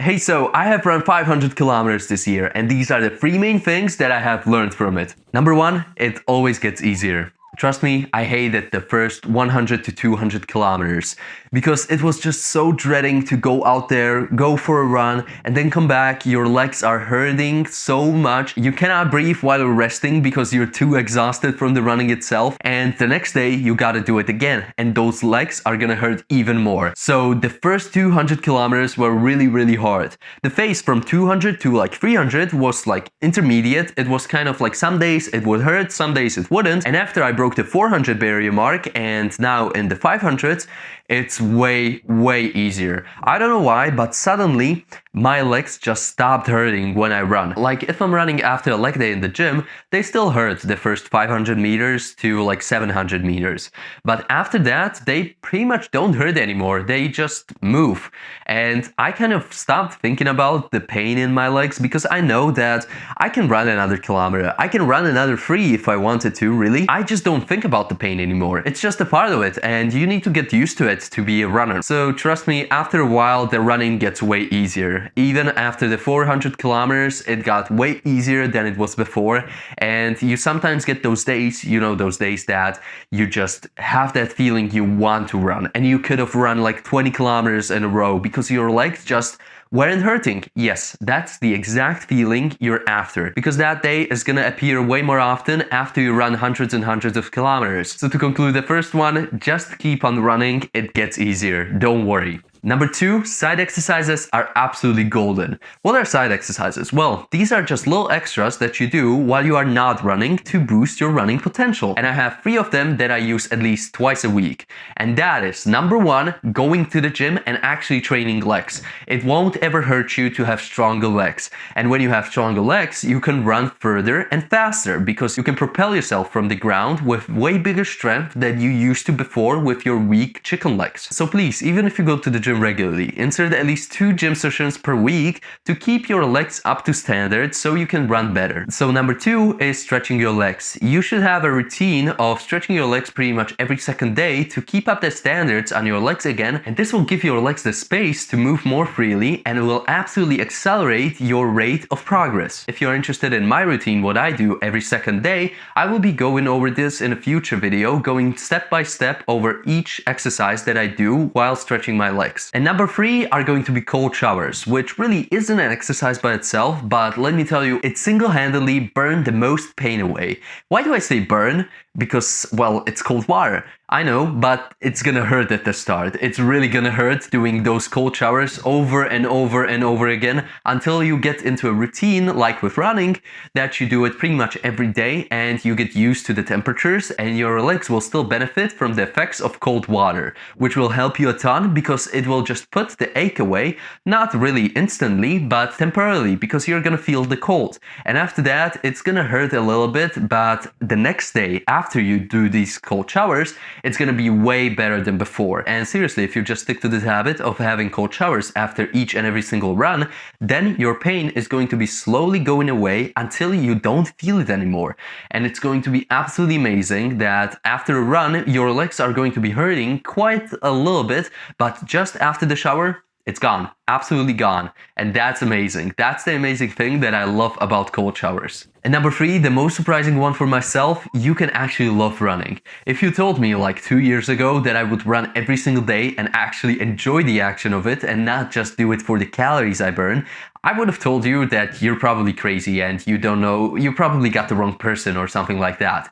Hey, so I have run 500 kilometers this year, and these are the three main things that I have learned from it. Number one, it always gets easier. Trust me, I hated the first 100 to 200 kilometers because it was just so dreading to go out there, go for a run, and then come back. Your legs are hurting so much. You cannot breathe while you're resting because you're too exhausted from the running itself. And the next day, you gotta do it again, and those legs are gonna hurt even more. So the first 200 kilometers were really hard. The phase from 200 to like 300 was like intermediate. It was kind of like some days it would hurt, some days it wouldn't. And after I broke the 400 barrier mark and now in the 500s, it's way easier. I don't know why, but suddenly my legs just stopped hurting when I run. Like if I'm running after a leg day in the gym, they still hurt the first 500 meters to like 700 meters. But after that, they pretty much don't hurt anymore. They just move. And I kind of stopped thinking about the pain in my legs because I know that I can run another kilometer. I can run another 3 if I wanted to, really. I just don't think about the pain anymore. It's just a part of it and you need to get used to it to be a runner. So trust me, after a while, the running gets way easier. Even after the 400 kilometers, it got way easier than it was before. And you sometimes get those days, you know, those days that you just have that feeling you want to run. And you could have run like 20 kilometers in a row because your legs just weren't hurting. Yes, that's the exact feeling you're after, because that day is gonna appear way more often after you run hundreds and hundreds of kilometers. So to conclude the first one, just keep on running, it gets easier, don't worry. Number 2, side exercises are absolutely golden. What are side exercises? Well, these are just little extras that you do while you are not running to boost your running potential. And I have 3 of them that I use at least twice a week. And that is number 1, going to the gym and actually training legs. It won't ever hurt you to have stronger legs. And when you have stronger legs, you can run further and faster because you can propel yourself from the ground with way bigger strength than you used to before with your weak chicken legs. So please, even if you go to the gym regularly, insert at least 2 gym sessions per week to keep your legs up to standard so you can run better. So number 2 is stretching your legs. You should have a routine of stretching your legs pretty much every second day to keep up the standards on your legs again, and this will give your legs the space to move more freely and it will absolutely accelerate your rate of progress. If you're interested in my routine, what I do every second day, I will be going over this in a future video, going step by step over each exercise that I do while stretching my legs. And number 3 are going to be cold showers, which really isn't an exercise by itself, but let me tell you, it single-handedly burned the most pain away. Why do I say burn? Because, well, it's cold water. I know, but it's gonna hurt at the start. It's really gonna hurt doing those cold showers over and over again until you get into a routine, like with running, that you do it pretty much every day and you get used to the temperatures and your legs will still benefit from the effects of cold water, which will help you a ton because it will just put the ache away, not really instantly, but temporarily, because you're gonna feel the cold. And after that, it's gonna hurt a little bit, but the next day, after you do these cold showers, it's gonna be way better than before. And seriously, if you just stick to this habit of having cold showers after each and every single run, then your pain is going to be slowly going away until you don't feel it anymore. And it's going to be absolutely amazing that after a run, your legs are going to be hurting quite a little bit, but just after the shower, it's gone, absolutely gone. And that's amazing. That's the amazing thing that I love about cold showers. And number 3, the most surprising one for myself, you can actually love running. If you told me like 2 years ago that I would run every single day and actually enjoy the action of it and not just do it for the calories I burn, I would have told you that you're probably crazy and you don't know, you probably got the wrong person or something like that.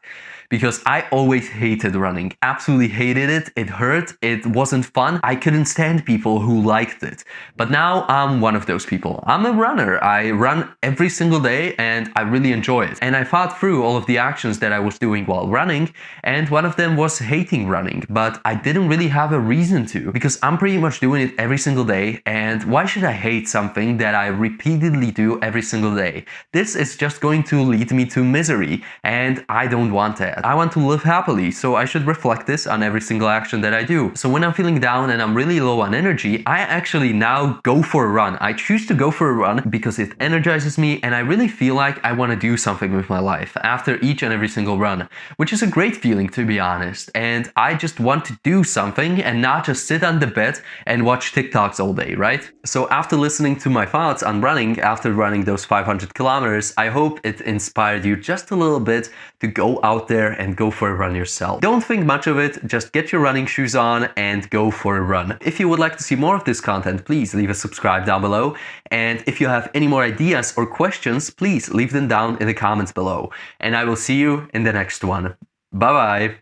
Because I always hated running, absolutely hated it, it hurt, it wasn't fun, I couldn't stand people who liked it. But now I'm one of those people. I'm a runner, I run every single day and I really enjoy it. And I thought through all of the actions that I was doing while running, and one of them was hating running, but I didn't really have a reason to, because I'm pretty much doing it every single day, and why should I hate something that I repeatedly do every single day? This is just going to lead me to misery, and I don't want that. that. I want to live happily, so I should reflect this on every single action that I do. So when I'm feeling down and I'm really low on energy, I actually now go for a run. I choose to go for a run because it energizes me and I really feel like I want to do something with my life after each and every single run, which is a great feeling, to be honest. And I just want to do something and not just sit on the bed and watch TikToks all day, right? So after listening to my thoughts on running after running those 500 kilometers, I hope it inspired you just a little bit to go out there and go for a run yourself. Don't think much of it, just get your running shoes on and go for a run. If you would like to see more of this content, please leave a subscribe down below. And if you have any more ideas or questions, please leave them down in the comments below. And I will see you in the next one. Bye bye.